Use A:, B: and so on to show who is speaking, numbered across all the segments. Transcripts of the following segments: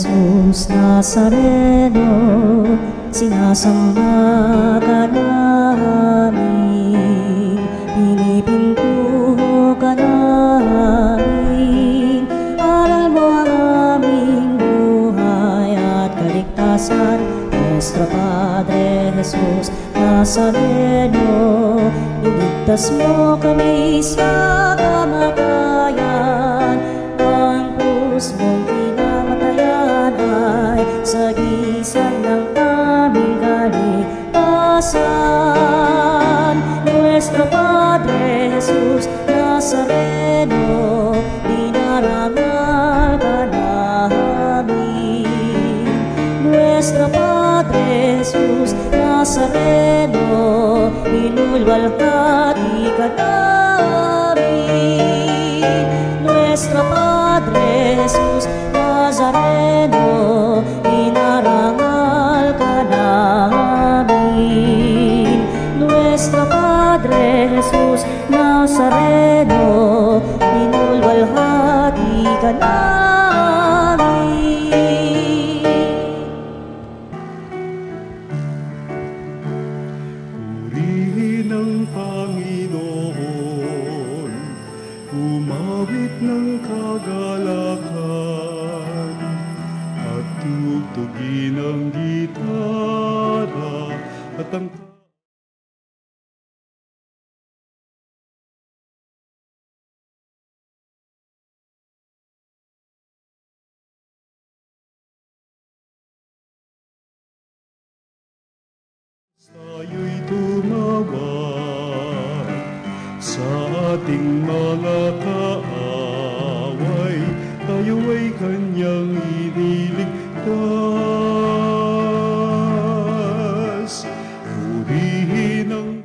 A: Jesus Nazareno, sinasamba ka namin, pinipintuho ka namin, aral mo ang aming buhay at kaligtasan. Nuestro Padre Jesus Nazareno, iligtas mo kami sa kamatayan, ang krus mong pinamatayan ay sagisag ng aming kaligtasan. Nuestro Padre Jesus Nazareno, dinarangal ka namin. Nuestro Padre Jesus Nazareno, inulwalhati ka namin. Nuestro Padre Jesus Nazareno, inarangal ka namin. Nuestro Padre Jesus Nazareno, inulwalhati ka namin.
B: Purihin ang Panginoon, umawit ng kagalakan, at tugtugin ang gitara at ang tayo'y tumawag sa ating mga kaaway, tayo ay kanyang iniligtas. Purihin ang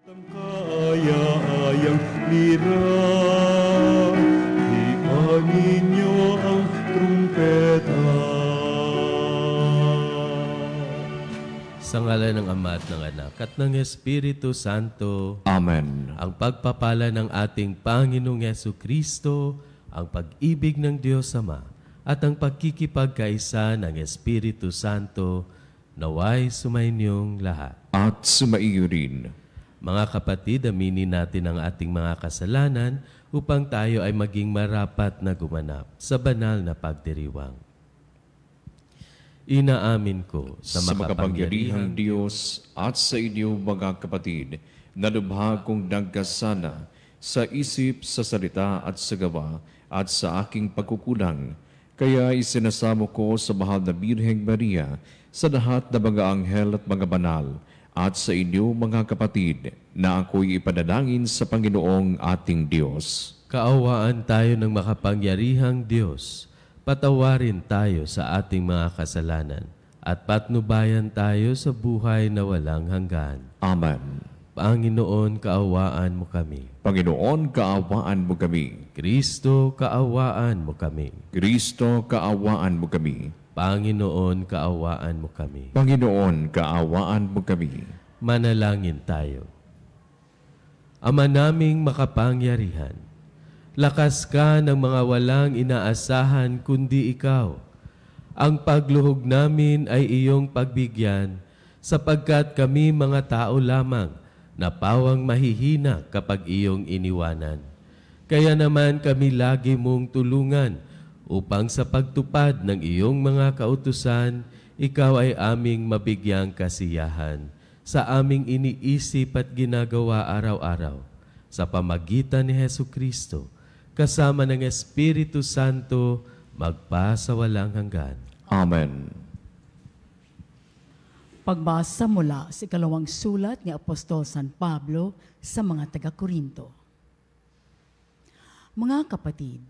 B: ang kaaya-ayang lira, ipan ninyo ang trumpeta.
C: Sa ngalan ng Ama at ng Anak at ng Espiritu Santo.
D: Amen.
C: Ang pagpapala ng ating Panginoong Jesucristo, ang pag-ibig ng Diyos Ama, at ang pagkikipagkaisa ng Espiritu Santo, naway sumainyong lahat.
D: At sumaiyo rin.
C: Mga kapatid, aminin natin ang ating mga kasalanan upang tayo ay maging marapat na gumanap sa banal na pagdiriwang. Inaamin ko sa
D: makapangyarihang Diyos at sa inyo mga kapatid, na lubha kong nagkasala sa isip, sa salita at sa gawa at sa aking pagkukulang. Kaya isinasamo ko sa mahal na Birheng Maria, sa lahat na mga anghel at mga banal, at sa inyo mga kapatid, na ako'y ipanalangin sa Panginoong ating Diyos.
C: Kaawaan tayo ng makapangyarihang Diyos. Patawarin tayo sa ating mga kasalanan at patnubayan tayo sa buhay na walang hanggan.
D: Amen.
C: Panginoon, kaawaan mo kami.
D: Panginoon, kaawaan mo kami.
C: Kristo, kaawaan mo kami.
D: Kristo, kaawaan mo kami.
C: Panginoon, kaawaan mo kami.
D: Panginoon, kaawaan mo kami.
C: Manalangin tayo. Ama naming makapangyarihan, lakas ka ng mga walang inaasahan kundi ikaw. Ang pagluhog namin ay iyong pagbigyan, sapagkat kami mga tao lamang na pawang mahihina kapag iyong iniwanan. Kaya naman kami lagi mong tulungan upang sa pagtupad ng iyong mga kautusan, ikaw ay aming mabigyang kasiyahan sa aming iniisip at ginagawa araw-araw. Sa pamagitan ni Jesucristo, kasama ng Espiritu Santo, magpa sa walang hanggan.
D: Amen.
E: Pagbasa mula sa ikalawang sulat ni Apostol San Pablo sa mga taga-Korinto. Mga kapatid,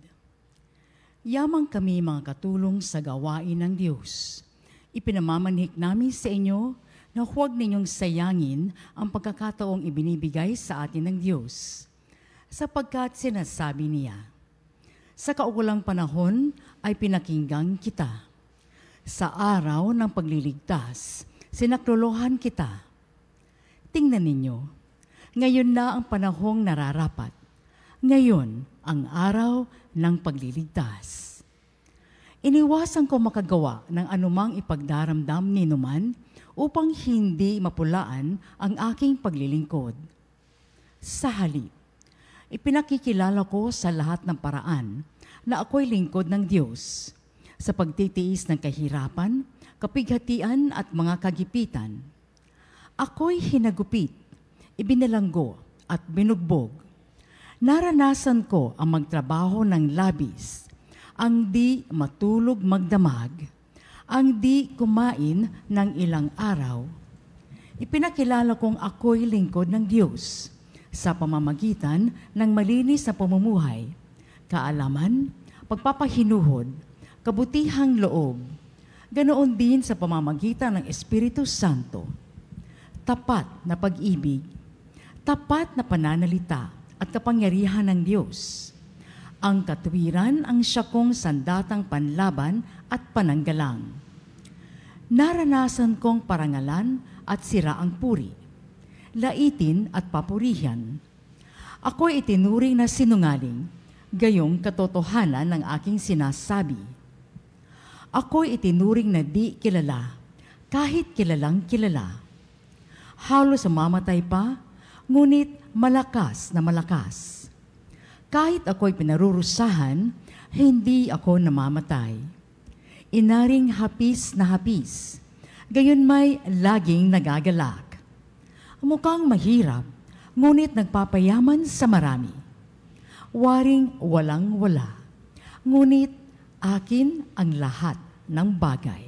E: yamang kami mga katulong sa gawain ng Diyos. Ipinamamanhik namin sa inyo na huwag ninyong sayangin ang pagkakataong ibinibigay sa atin ng Diyos. Sapagkat sinasabi niya, sa kaukulang panahon ay pinakinggan kita. Sa araw ng pagliligtas, Sinaklolohan kita. Tingnan ninyo, ngayon na ang panahong nararapat. Ngayon ang araw ng pagliligtas. Iniwasan ko makagawa ng anumang ipagdaramdam ni numan upang hindi mapulaan ang aking paglilingkod. Sa halip, ipinakikilala ko sa lahat ng paraan na ako'y lingkod ng Diyos sa pagtitiis ng kahirapan, kapighatian at mga kagipitan. Ako'y hinagupit, ibinalanggo at binugbog. Naranasan ko ang magtrabaho ng labis, ang di matulog magdamag, ang di kumain ng ilang araw. Ipinakilala kong ako'y lingkod ng Diyos sa pamamagitan ng malinis na pamumuhay, kaalaman, pagpapahinuhod, kabutihang loob, ganoon din sa pamamagitan ng Espiritu Santo, tapat na pag-ibig, tapat na pananalita at kapangyarihan ng Diyos. Ang katwiran ang siyakong sandatang panlaban at pananggalang. Naranasan kong parangalan at siraang puri, laitin at papurihan. Ako'y itinuring na sinungaling, gayong katotohanan ng aking sinasabi. Ako'y itinuring na di kilala, kahit kilalang kilala. Halos mamatay pa, ngunit malakas na malakas. Kahit ako'y pinarurusahan, hindi ako namamatay. Inaring hapis na hapis, gayon may laging nagagalak. Mukhang mahirap, ngunit nagpapayaman sa marami. Waring walang-wala, ngunit akin ang lahat ng bagay.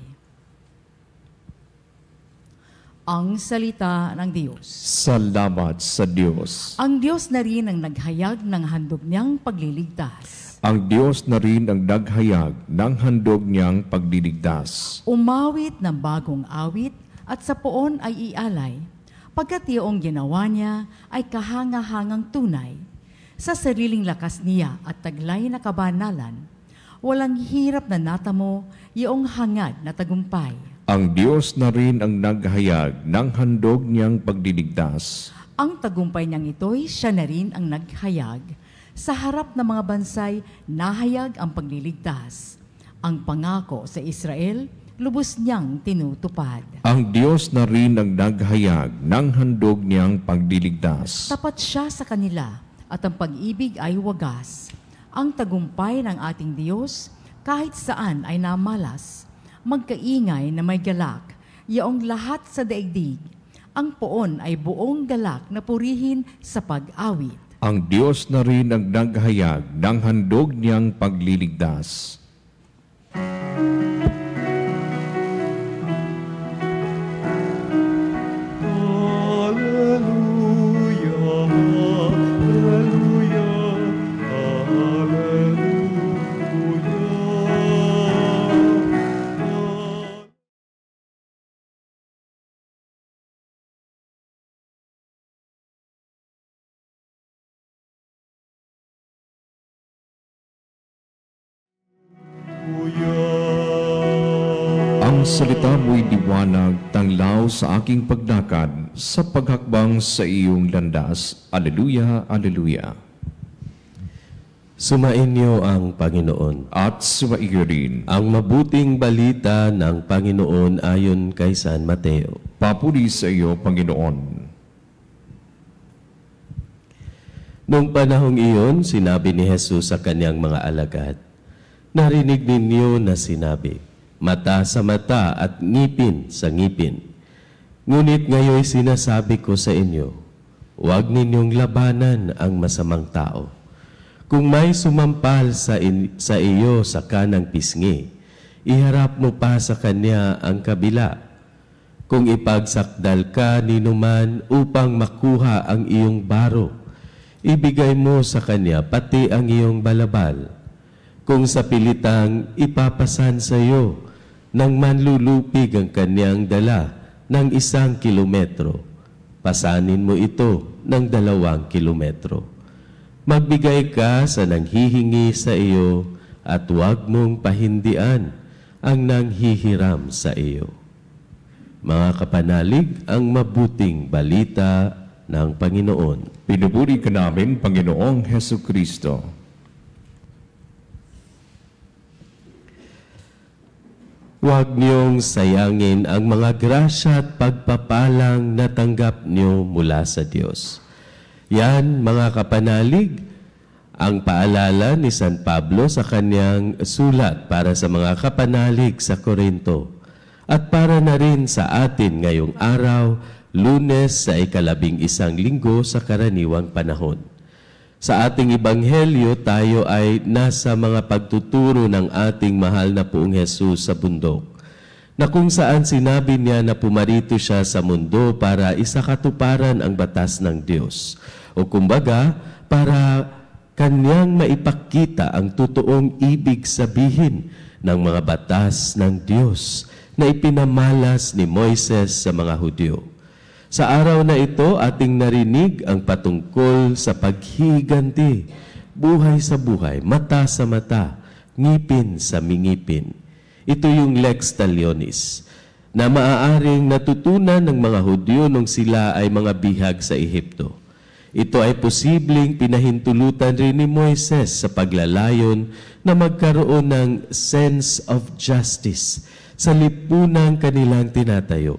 E: Ang salita ng Diyos.
D: Salamat sa Diyos.
E: Ang Diyos na rin ang naghayag ng handog niyang pagliligtas.
D: Ang Diyos na rin ang naghayag ng handog niyang pagliligtas.
E: Umawit ng bagong awit at sa poon ay ialay, pagkat iyong ginawa niya ay kahanga-hangang tunay. Sa sariling lakas niya at taglay na kabanalan, walang hirap na natamo iyong hangad na tagumpay.
D: Ang Diyos na rin ang naghayag ng handog niyang pagliligtas.
E: Ang tagumpay niyang ito'y siya na rin ang naghayag. Sa harap ng mga bansay, nahayag ang pagliligtas. Ang pangako sa Israel, lubos niyang tinutupad.
D: Ang Diyos na rin ang naghayag ng handog niyang pagliligtas.
E: Tapat siya sa kanila at ang pag-ibig ay wagas. Ang tagumpay ng ating Diyos, kahit saan ay namalas. Magkaingay na may galak, yaong lahat sa daigdig. Ang poon ay buong galak na purihin sa pag-awit.
D: Ang Diyos na rin ang naghayag ng handog niyang pagliligtas. Ang salita mo'y liwanag, tanglaw sa aking paglakad, sa paghakbang sa iyong landas. Alleluia, alleluia.
C: Sumainyo ang Panginoon.
D: At sumaiyo rin.
C: Ang mabuting balita ng Panginoon ayon kay San Mateo.
D: Papuri sa iyo, Panginoon.
C: Noong panahong iyon, sinabi ni Jesus sa kanyang mga alagad, "Narinig ninyo na sinabi, mata sa mata at ngipin sa ngipin. Ngunit ngayon sinasabi ko sa inyo, huwag ninyong labanan ang masamang tao. Kung may sumampal sa iyo sa kanang pisngi, iharap mo pa sa kanya ang kabila. Kung ipagsakdal ka ninuman upang makuha ang iyong baro, ibigay mo sa kanya pati ang iyong balabal. Kung sa pilitang ipapasan sa iyo, nang manlulupig ang kanyang dala ng 1 kilometro, pasanin mo ito ng 2 kilometro. Magbigay ka sa nanghihingi sa iyo at huwag mong pahindian ang nanghihiram sa iyo." Mga kapanalig, ang mabuting balita ng Panginoon.
D: Pinupuri ka namin, Panginoong Hesu Kristo.
C: Huwag niyong sayangin ang mga grasya at pagpapalang natanggap niyo mula sa Diyos. Yan, mga kapanalig, ang paalala ni San Pablo sa kanyang sulat para sa mga kapanalig sa Korinto at para na rin sa atin ngayong araw, Lunes sa 11 linggo sa karaniwang panahon. Sa ating ebanghelyo, tayo ay nasa mga pagtuturo ng ating mahal na Poong Hesus sa bundok, na kung saan sinabi niya na pumarito siya sa mundo para isakatuparan ang batas ng Diyos, o kumbaga, para kanyang maipakita ang totoong ibig sabihin ng mga batas ng Diyos na ipinamalas ni Moises sa mga Hudyo. Sa araw na ito, ating narinig ang patungkol sa paghiganti, buhay sa buhay, mata sa mata, ngipin sa mingipin. Ito yung lex talionis na maaaring natutunan ng mga Hudyo nung sila ay mga bihag sa Ehipto. Ito ay posibleng pinahintulutan rin ni Moises sa paglalayon na magkaroon ng sense of justice sa lipunang kanilang tinatayo.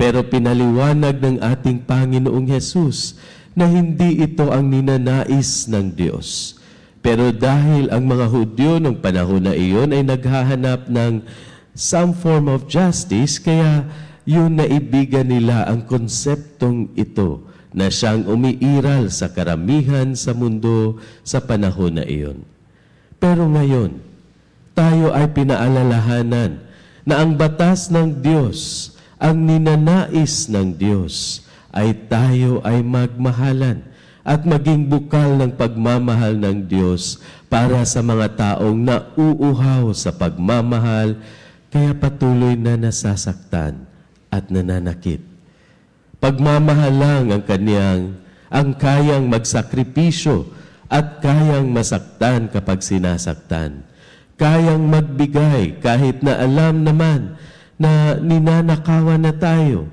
C: Pero pinaliwanag ng ating Panginoong Hesus na hindi ito ang ninanais ng Diyos. Pero dahil ang mga Hudyo ng panahon na iyon ay naghahanap ng some form of justice, kaya yun naibigan nila ang konseptong ito na siyang umiiral sa karamihan sa mundo sa panahon na iyon. Pero ngayon, tayo ay pinaalalahanan na ang batas ng Diyos, ang ninanais ng Diyos, ay tayo ay magmahalan at maging bukal ng pagmamahal ng Diyos para sa mga taong nauuhaw sa pagmamahal, kaya patuloy na nasasaktan at nananakit. Pagmamahal lang ang kayang magsakripisyo at kayang masaktan kapag sinasaktan. Kayang magbigay kahit na alam naman na ninanakawan na tayo,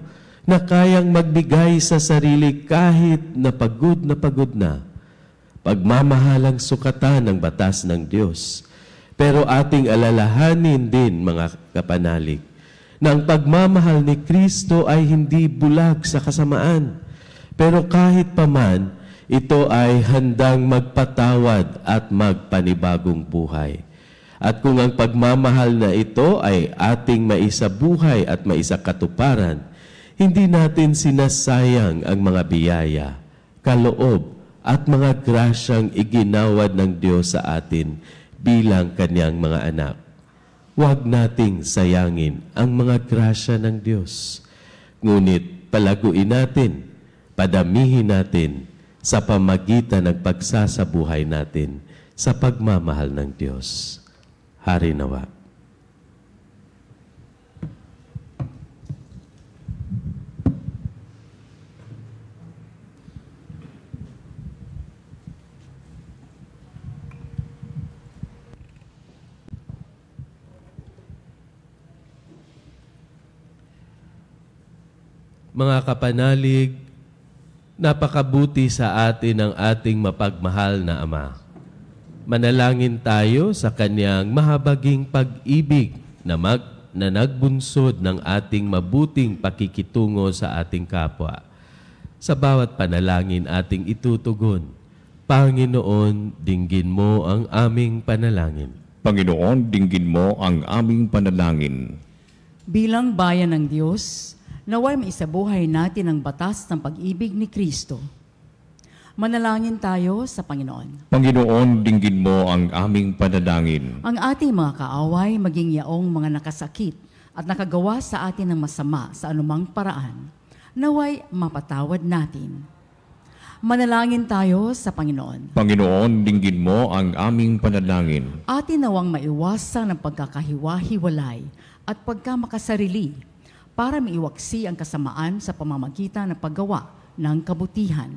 C: na kayang magbigay sa sarili kahit na pagod na. Pagmamahalang sukatan ng batas ng Diyos. Pero ating alalahanin din, mga kapanalig, na ang pagmamahal ni Kristo ay hindi bulag sa kasamaan. Pero kahit paman, ito ay handang magpatawad at magpanibagong buhay. At kung ang pagmamahal na ito ay ating maisabuhay at maisakatuparan, hindi natin sinasayang ang mga biyaya, kaloob at mga grasyang iginawad ng Diyos sa atin bilang kanyang mga anak. Huwag nating sayangin ang mga grasya ng Diyos. Ngunit palaguin natin, padamihin natin sa pamagitan ng pagsasabuhay natin sa pagmamahal ng Diyos. Hari nawa. Mga kapanalig, napakabuti sa atin ang ating mapagmahal na Ama. Manalangin tayo sa kanyang mahabaging pag-ibig na nagbunsod ng ating mabuting pakikitungo sa ating kapwa. Sa bawat panalangin ating itutugon, Panginoon, dinggin mo ang aming panalangin.
D: Panginoon, dinggin mo ang aming panalangin.
E: Bilang bayan ng Diyos, naway maisabuhay natin ang batas ng pag-ibig ni Kristo. Manalangin tayo sa Panginoon.
D: Panginoon, dinggin mo ang aming panalangin.
E: Ang ating mga kaaway maging yaong mga nakasakit at nakagawa sa atin ng masama sa anumang paraan, naway mapatawad natin. Manalangin tayo sa Panginoon.
D: Panginoon, dinggin mo ang aming panalangin.
E: Atin nawang maiwasan ang pagkakahiwa-hiwalay at pagkamakasarili para maiwaksi ang kasamaan sa pamamagitan ng paggawa ng kabutihan.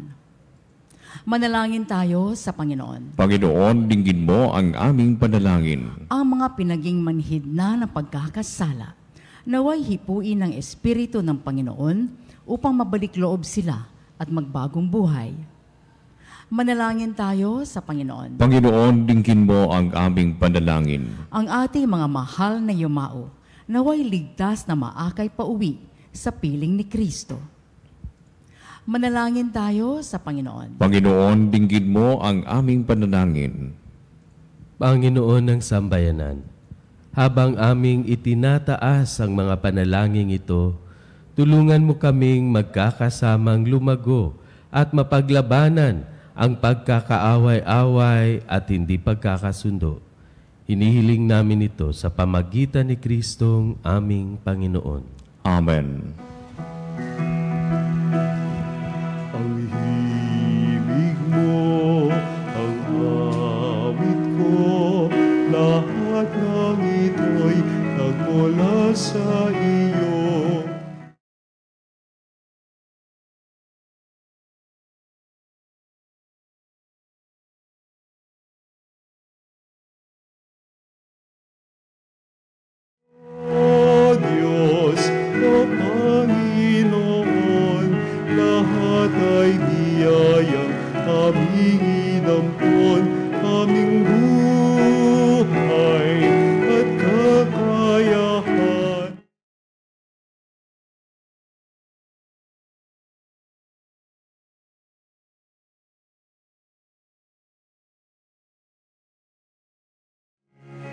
E: Manalangin tayo sa Panginoon.
D: Panginoon, dinggin mo ang aming panalangin.
E: Ang mga pinaging manhid na ng pagkakasala, Naway hipuin ng Espiritu ng Panginoon upang mabalik loob sila at magbagong buhay. Manalangin tayo sa Panginoon.
D: Panginoon, dinggin mo ang aming panalangin.
E: Ang ating mga mahal na yumao, naway ligtas na maakay pauwi sa piling ni Kristo. Manalangin tayo sa Panginoon.
D: Panginoon, dinggin mo ang aming panalangin.
C: Panginoon ng Sambayanan, habang aming itinataas ang mga panalangin ito, tulungan mo kaming magkakasamang lumago at mapaglabanan ang pagkakaaway-away at hindi pagkakasundo. Hinihiling namin ito sa pamagitan ni Kristong aming Panginoon.
D: Amen.
B: Ang himig mo, ang awit ko, lahat ng ito'y nagmula sa iyo. O Diyos, o Panginoon, lahat ay biyayang aming inampon, aming buhay at kakayahan.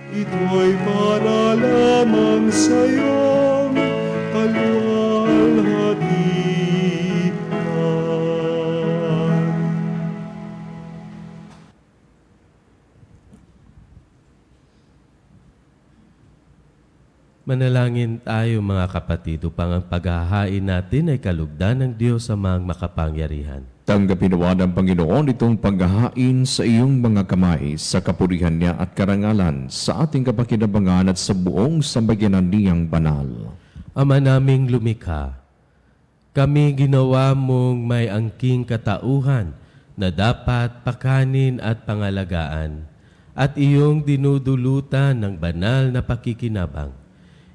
B: Ito'y para lamang sa iyong kaluwalhatian.
C: Manalangin tayo mga kapatid upang ang paghahain natin ay kalugdan ng Diyos Amang makapangyarihan.
D: Tanggapin nawa ng Panginoon itong paghahain sa iyong mga kamay sa kapurihan niya at karangalan sa ating kapakinabangan at sa buong sambayanan niyang banal.
C: Ama naming lumikha, kami ginawa mong may angking katauhan na dapat pakanin at pangalagaan at iyong dinudulutan ng banal na pakikinabang.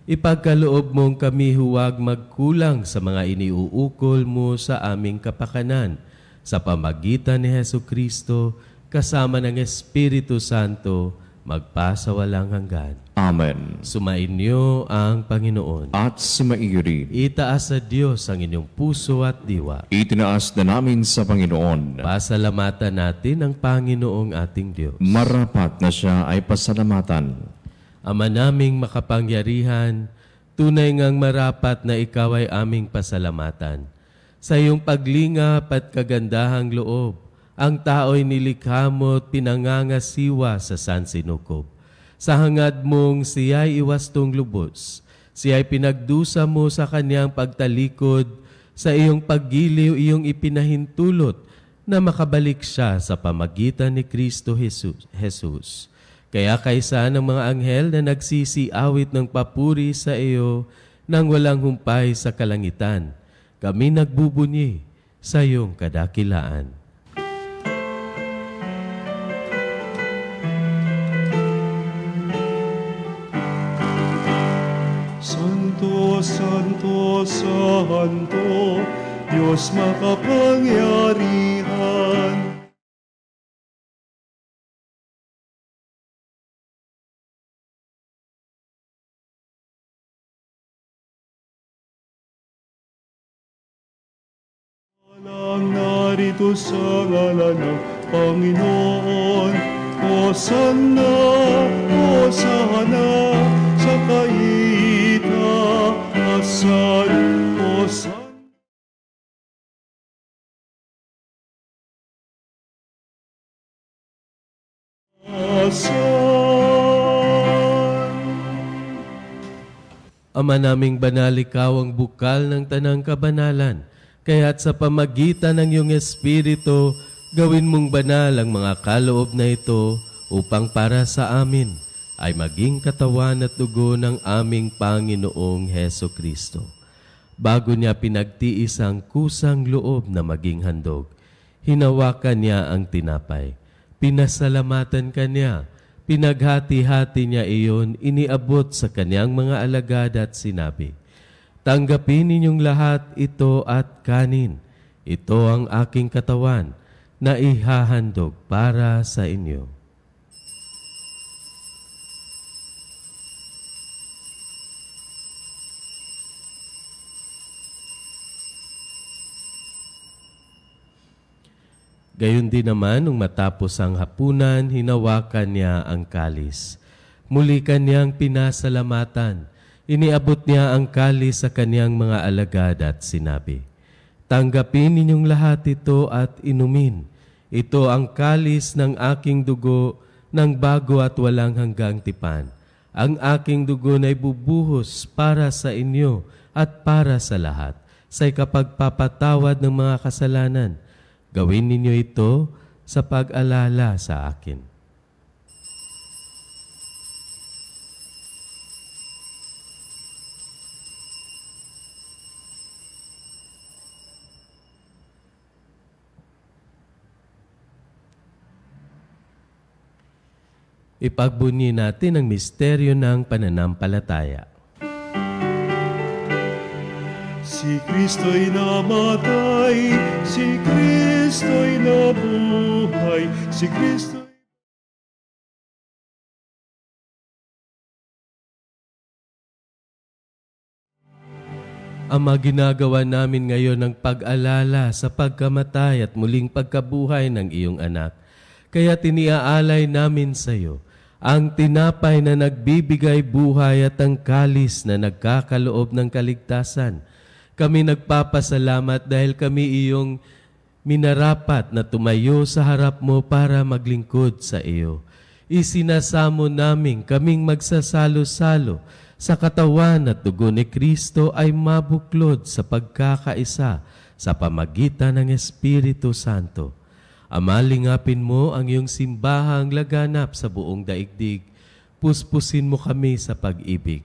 C: Ipagkaloob mong kami huwag magkulang sa mga iniuukol mo sa aming kapakanan sa pamagitan ni Hesukristo kasama ng Espiritu Santo magpasawalang hanggan.
D: Amen.
C: Sumainyo ang Panginoon.
D: At sumaiyo rin.
C: Itaas sa Diyos ang inyong puso at diwa.
D: Itinaas na namin sa Panginoon.
C: Pasalamatan natin ang Panginoong ating Diyos.
D: Marapat na siya ay pasalamatan.
C: Ama naming makapangyarihan, tunay ngang marapat na ikaw ay aming pasalamatan. Sa iyong paglingap at kagandahang loob, ang tao'y nilikha mo at pinangangasiwa sa sansinukob. Sa hangad mong siya'y iwastong lubos, siya'y pinagdusa mo sa kanyang pagtalikod, sa iyong paggiliw iyong ipinahintulot na makabalik siya sa pamagitan ni Kristo Jesus. Kaya kaysa ng mga anghel na nagsisiawit ng papuri sa iyo nang walang humpay sa kalangitan, kami nagbubunyi sa iyong kadakilaan.
B: Santo, Santo, Santo, Diyos makapangyarihan. Walang narito sa ngalan ng Panginoon, Hosanna, Hosanna, sa kaitaasan, Hosanna.
C: Ama naming banal, ikaw ang bukal ng tanang kabanalan. Kaya't sa pamagitan ng iyong Espiritu, gawin mong banal ang mga kaloob na ito upang para sa amin ay maging katawan at dugo ng aming Panginoong Hesukristo. Bago niya pinagtiis ang kusang loob na maging handog, hinawakan niya ang tinapay, pinasalamatan kanya, Pinaghati-hati niya iyon, iniabot sa kanyang mga alagad at sinabi, "Tanggapin ninyong lahat ito at kanin. Ito ang aking katawan na ihahandog para sa inyo." Gayon din naman, nung matapos ang hapunan, hinawakan niya ang kalis. Muli kanyang pinasalamatan. Iniabot niya ang kalis sa kanyang mga alagad at sinabi, "Tanggapin ninyong lahat ito at inumin. Ito ang kalis ng aking dugo ng bago at walang hanggang tipan. Ang aking dugo na ibubuhos para sa inyo at para sa lahat, sa ikapagpapatawad ng mga kasalanan. Gawin ninyo ito sa pag-alala sa akin." Ipagbunyi natin ang misteryo ng pananampalataya.
B: Si Kristo'y namatay, si Kristo'y nabuhay, si Kristo'y...
C: Ama, ginagawa namin ngayon ng pag-alala sa pagkamatay at muling pagkabuhay ng iyong anak. Kaya tiniaalay namin sa iyo ang tinapay na nagbibigay buhay at ang kalis na nagkakaloob ng kaligtasan. Kami nagpapasalamat dahil kami iyong minarapat na tumayo sa harap mo para maglingkod sa iyo. Isinasamo namin kaming magsasalo-salo sa katawan at dugo ni Kristo ay mabuklod sa pagkakaisa sa pamagitan ng Espiritu Santo. Ama, lingapin mo ang iyong simbahang laganap sa buong daigdig. Puspusin mo kami sa pag-ibig.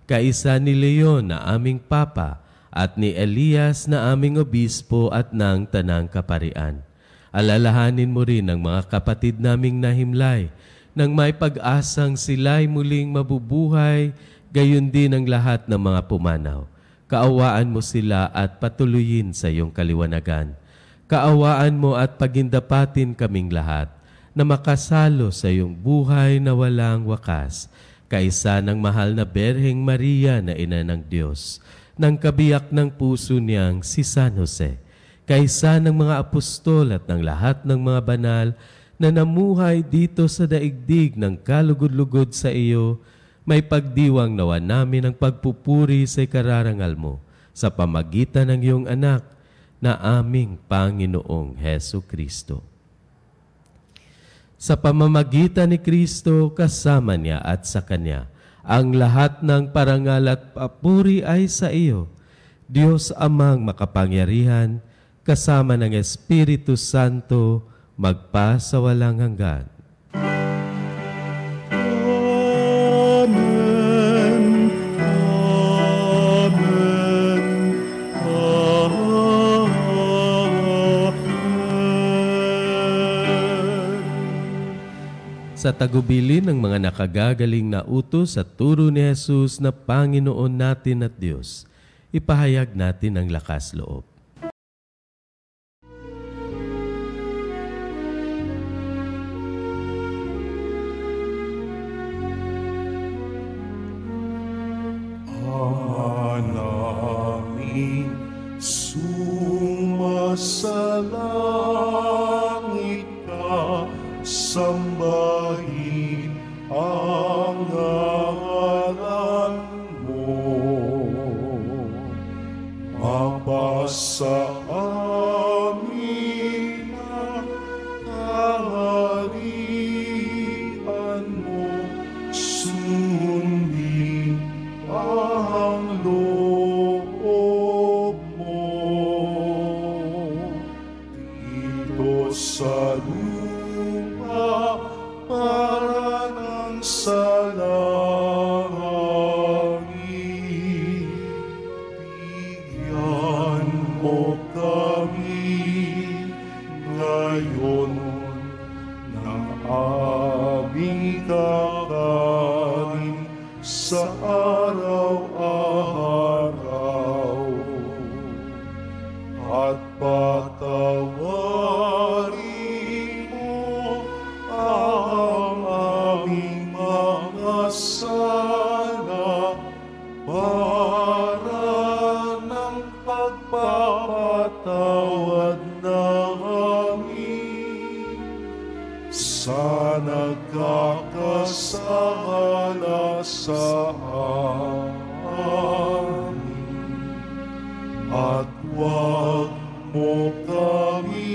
C: Kaisa ni Leon na aming Papa at ni Elias na aming Obispo at ng Tanang Kaparian. Alalahanin mo rin ang mga kapatid naming nahimlay nang may pag-asang sila'y muling mabubuhay, gayon din ang lahat ng mga pumanaw. Kaawaan mo sila at patuloyin sa iyong kaliwanagan. Kaawaan mo at pagindapatin kaming lahat na makasalo sa iyong buhay na walang wakas, kaisa ng mahal na Berheng Maria na Ina ng Diyos, ng kabiyak ng puso niyang si San Jose, kaisa ng mga apostol at ng lahat ng mga banal na namuhay dito sa daigdig ng kalugod-lugod sa iyo, may pagdiwang nawa namin ang pagpupuri sa ikararangal mo sa pamagitan ng iyong anak na aming Panginoong Hesu Kristo. Sa pamamagitan ni Kristo, kasama niya at sa Kanya, ang lahat ng parangal at papuri ay sa iyo, Diyos Amang makapangyarihan, kasama ng Espiritu Santo, magpa sa walang hanggan. Sa tagubilin ng mga nakagagaling na utos at turo ni Jesus na Panginoon natin at Diyos, ipahayag natin ang lakas loob.
B: Namin sumasalangit ka, sambahin ang ngalan mo. Mapasa amin ang kaharian mo, sundin ang loob mo. Dito sa lupa para ng sa langit, bigyan mo kami ngayon ng aming at patawarin mo ang aming mga sala para ng pagpapatawad namin sa nagkakasala sa amin. At huwag mo kami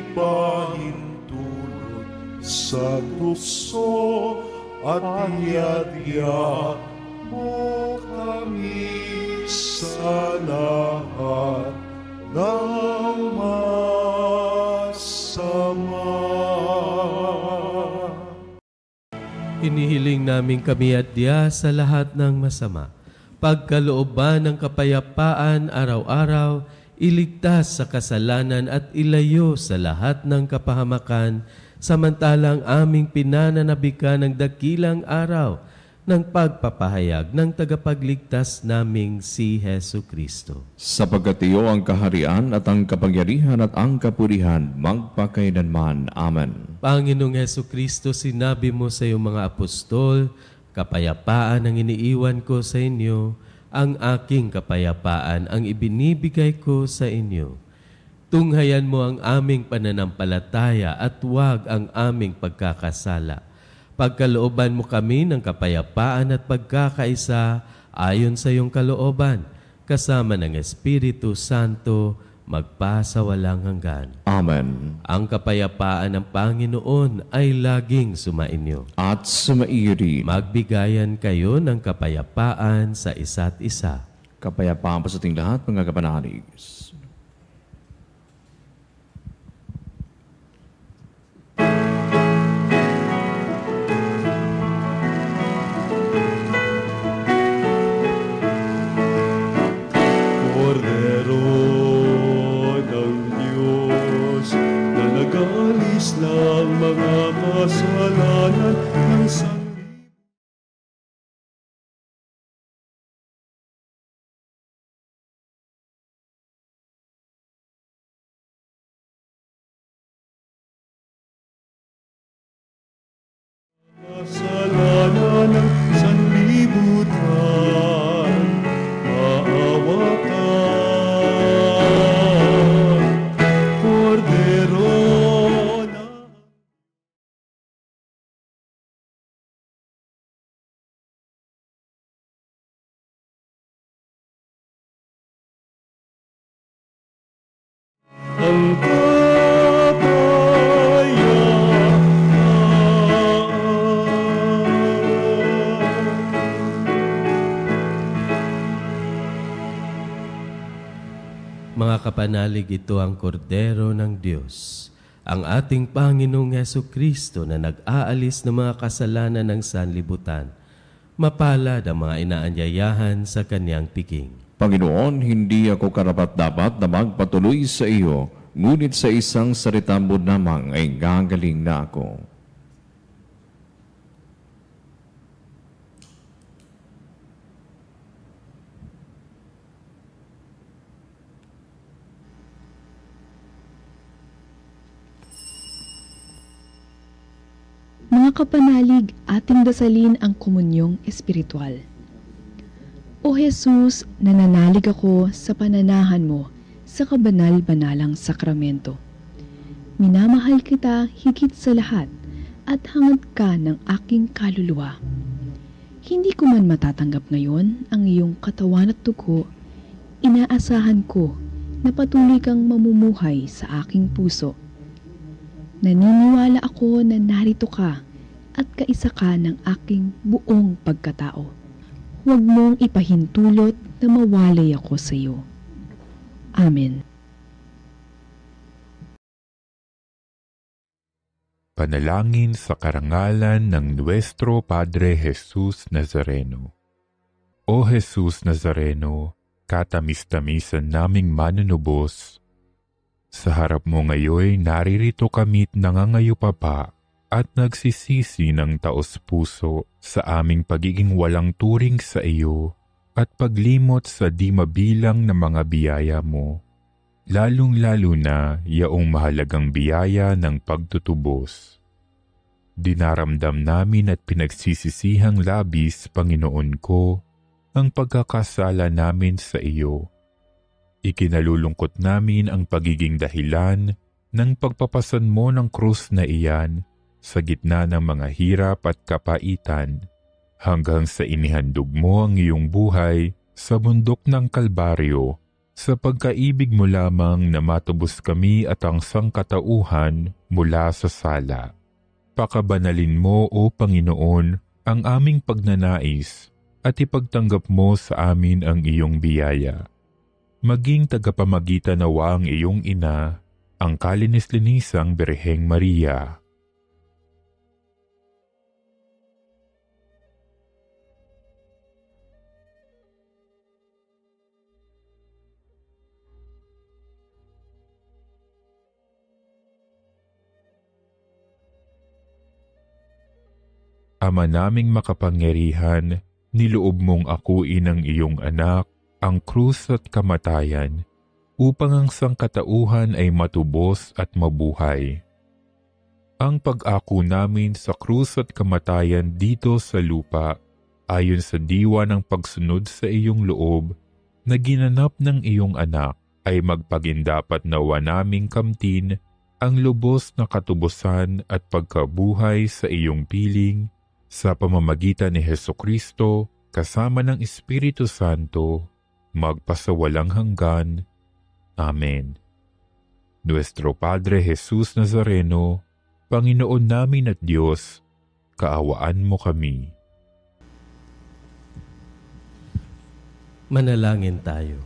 B: ipahintulot sa tukso at iadya mo kami sa lahat ng masama.
C: Hinihiling namin kami at diya sa lahat ng masama. Pagkalooban ng kapayapaan araw-araw, iligtas sa kasalanan at ilayo sa lahat ng kapahamakan, samantalang aming pinananabikan ng dakilang araw ng pagpapahayag ng tagapagligtas naming si Hesu Kristo.
D: Sapagkat iyo ang kaharian at ang kapangyarihan at ang kapurihan magpakailanman. Amen.
C: Panginoong Hesu Kristo, sinabi mo sa iyong mga apostol, kapayapaan ang iniiwan ko sa inyo, ang aking kapayapaan ang ibinibigay ko sa inyo. Tunghayan mo ang aming pananampalataya at huwag ang aming pagkakasala. Pagkalooban mo kami ng kapayapaan at pagkakaisa ayon sa iyong kalooban, kasama ng Espiritu Santo, magpasawalang hanggan.
D: Amen.
C: Ang kapayapaan ng Panginoon ay laging sumainyo.
D: At sumairi.
C: Magbigayan kayo ng kapayapaan sa isa't isa.
D: Kapayapaan pa sa ating lahat, mga kapanalig.
B: Lang mga kasalanan ng sanlibutan. Kasalanan ng sanlibutan, maawa ka, Kordero. Ang
C: Mga kapanalig, ito ang kordero ng Diyos, ang ating Panginoong Hesu Kristo na nag-aalis ng mga kasalanan ng sanlibutan. Mapalad ang mga inaanyayahan sa kanyang piging.
D: Panginoon, hindi ako karapat-dapat na magpatuloy sa iyo, ngunit sa isang salita mo lamang ay gagaling na ako.
F: Mga kapanalig, ating dasalin ang komunyong espiritual. O Jesus, nananalig ako sa pananahan mo sa kabanal-banalang sakramento. Minamahal kita higit sa lahat at hangad ka ng aking kaluluwa. Hindi ko man matatanggap ngayon ang iyong katawan at dugo, inaasahan ko na patuloy kang mamumuhay sa aking puso. Naniniwala ako na narito ka at kaisa ka ng aking buong pagkatao. Huwag mong ipahintulot na mawalay ako sa iyo. Amen.
G: Panalangin sa karangalan ng Nuestro Padre Jesus Nazareno. O Jesus Nazareno, katamis-tamisan naming manunubos, sa harap mo ngayon naririto kami't nangangayupapa at nagsisisi ng taos-puso sa aming pagiging walang turing sa iyo at paglimot sa di mabilang na mga biyaya mo. lalong-lalo na yaong mahalagang biyaya ng pagtutubos. Dinaramdam namin at pinagsisisihang labis, Panginoon ko, ang pagkakasala namin sa iyo. Ikinalulungkot namin ang pagiging dahilan ng pagpapasan mo ng krus na iyan sa gitna ng mga hirap at kapaitan, hanggang sa inihandog mo ang iyong buhay sa bundok ng Kalbaryo, sa pagkaibig mo lamang na matubos kami at ang sangkatauhan mula sa sala. Pakabanalin mo, O Panginoon, ang aming pagnanais at ipagtanggap mo sa amin ang iyong biyaya. Maging tagapamagitan nawa ang iyong ina, ang kalinis-linisang Birheng Maria. Ama naming makapangyarihan, niloob mong akuin ang iyong anak, ang krus at kamatayan, upang ang sangkatauhan ay matubos at mabuhay. Ang pag-ako namin sa krus at kamatayan dito sa lupa, ayon sa diwa ng pagsunod sa iyong loob, na ginanap ng iyong anak, ay magpagindapat nawa naming kamtin ang lubos na katubusan at pagkabuhay sa iyong piling, sa pamamagitan ni Hesukristo, kasama ng Espiritu Santo, magpasawalang hanggan. Amen. Nuestro Padre Jesus Nazareno, Panginoon namin at Diyos, kaawaan mo kami.
C: Manalangin tayo.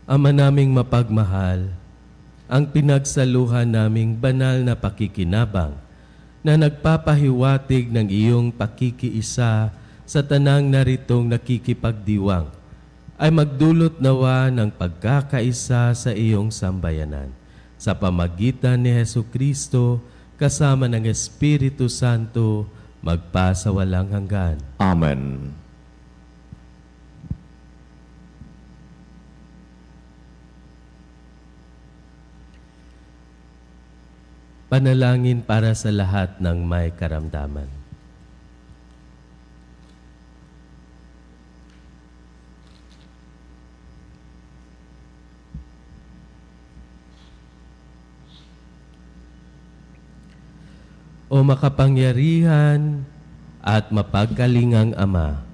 C: Ama naming mapagmahal, ang pinagsaluhan naming banal na pakikinabang na nagpapahiwatig ng iyong pakikiisa sa tanang naritong nakikipagdiwang ay magdulot nawa ng pagkakaisa sa iyong sambayanan sa pamagitan ni Hesukristo kasama ng Espiritu Santo magpasawalang hanggan.
D: Amen.
C: Panalangin para sa lahat ng may karamdaman. O makapangyarihan at mapagkalingang Ama,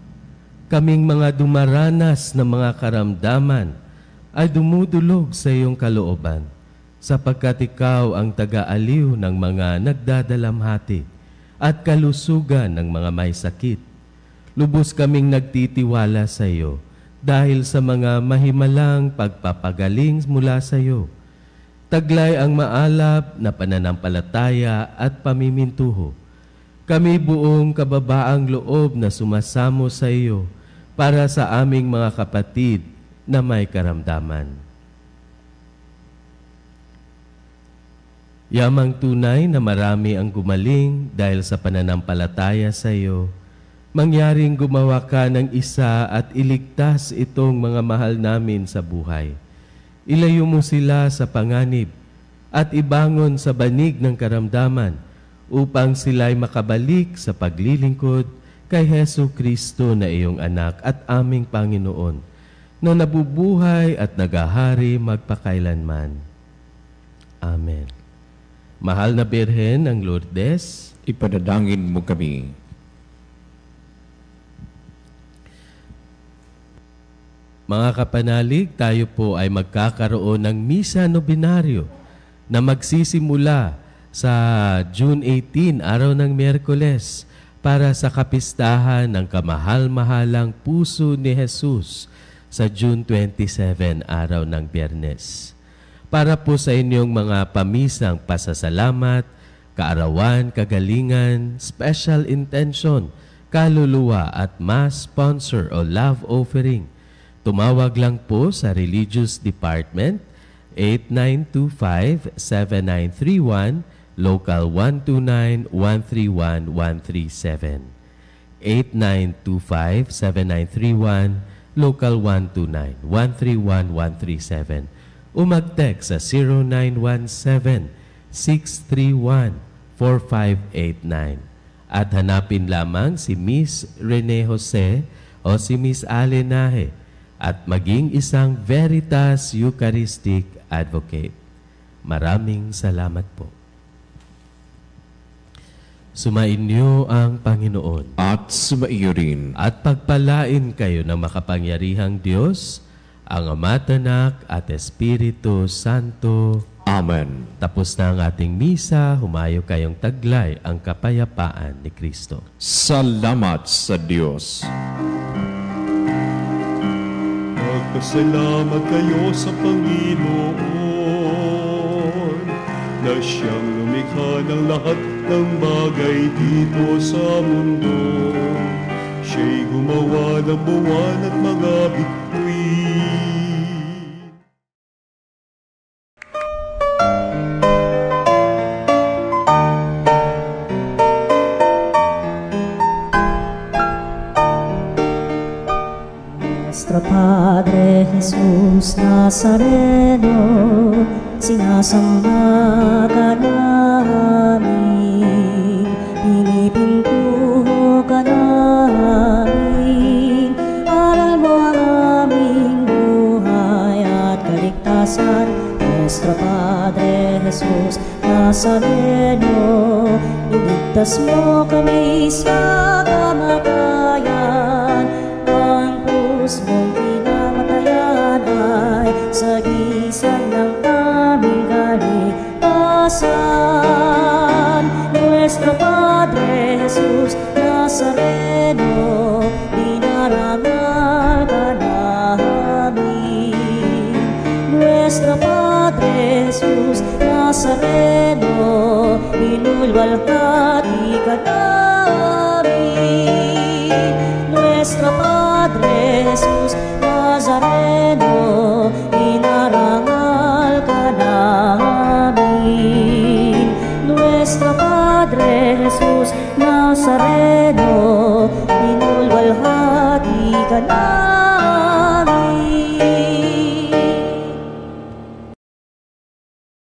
C: kaming mga dumaranas ng mga karamdaman ay dumudulog sa iyong kalooban, sapagkat ikaw ang taga-aliw ng mga nagdadalamhati at kalusugan ng mga may sakit. Lubos kaming nagtitiwala sa iyo dahil sa mga mahimalang pagpapagaling mula sa iyo. Taglay ang maalab na pananampalataya at pamimintuho. Kami buong kababaang loob na sumasamo sa iyo para sa aming mga kapatid na may karamdaman. Yamang tunay na marami ang gumaling dahil sa pananampalataya sa iyo, mangyaring gumawa ka ng isa at iligtas itong mga mahal namin sa buhay. Ilayo mo sila sa panganib at ibangon sa banig ng karamdaman upang sila'y makabalik sa paglilingkod kay Hesukristo na iyong anak at aming Panginoon, na nabubuhay at nagahari magpakailanman. Amen. Mahal na Birhen ng Lourdes,
D: Ipanalangin mo kami.
C: mga kapanalig, tayo po ay magkakaroon ng Misa Nobinaryo na magsisimula sa June 18, araw ng Miyerkules, para sa kapistahan ng kamahal-mahalang puso ni Jesus sa June 27, araw ng Biyernes. Para po sa inyong mga pamisang pasasalamat, kaarawan, kagalingan, special intention, kaluluwa at mass sponsor o love offering, tumawag lang po sa Religious Department 8925-7931, Local 129-131-137. 0925-7931, Local 129-131-137 o mag-text sa 0917-631-4589 at hanapin lamang si Miss Rene Jose o si Miss Alenahe at maging isang Veritas Eucharistic Advocate. Maraming salamat po. Sumainyo ang Panginoon
D: At sumaiyo rin.
C: at pagpalain kayo ng makapangyarihang Diyos, ang Ama, Anak at Espiritu Santo.
D: Amen.
C: Tapos na ang ating misa, humayo kayong taglay ang kapayapaan ni Kristo.
D: Salamat sa Diyos.
B: Magpasalamat kayo sa Panginoon na siyang lumikha ng lahat ng bagay dito sa mundo. Siya'y gumawa ng buwan at mga bituin.
A: Nuestro Padre Jesus Nazareno, sinasamba ka namin, pinipintuho ka namin, aral mo ang aming buhay at kaligtasan. Nuestro Padre Jesus Nazareno, iligtas mo kami sa kamatayan, ang krus mong pinamatayan ay sagisag ng aming kaligtasan. Nuestro Padre Jesus Nazareno, dinarangal ka namin. Nuestro Padre Jesus Nazareno, inulwalhati ka namin. Nuestro Padre Jesus Nazareno, inarangal ka namin. Nuestro Padre Jesus Nazareno, inulwalhati ka namin.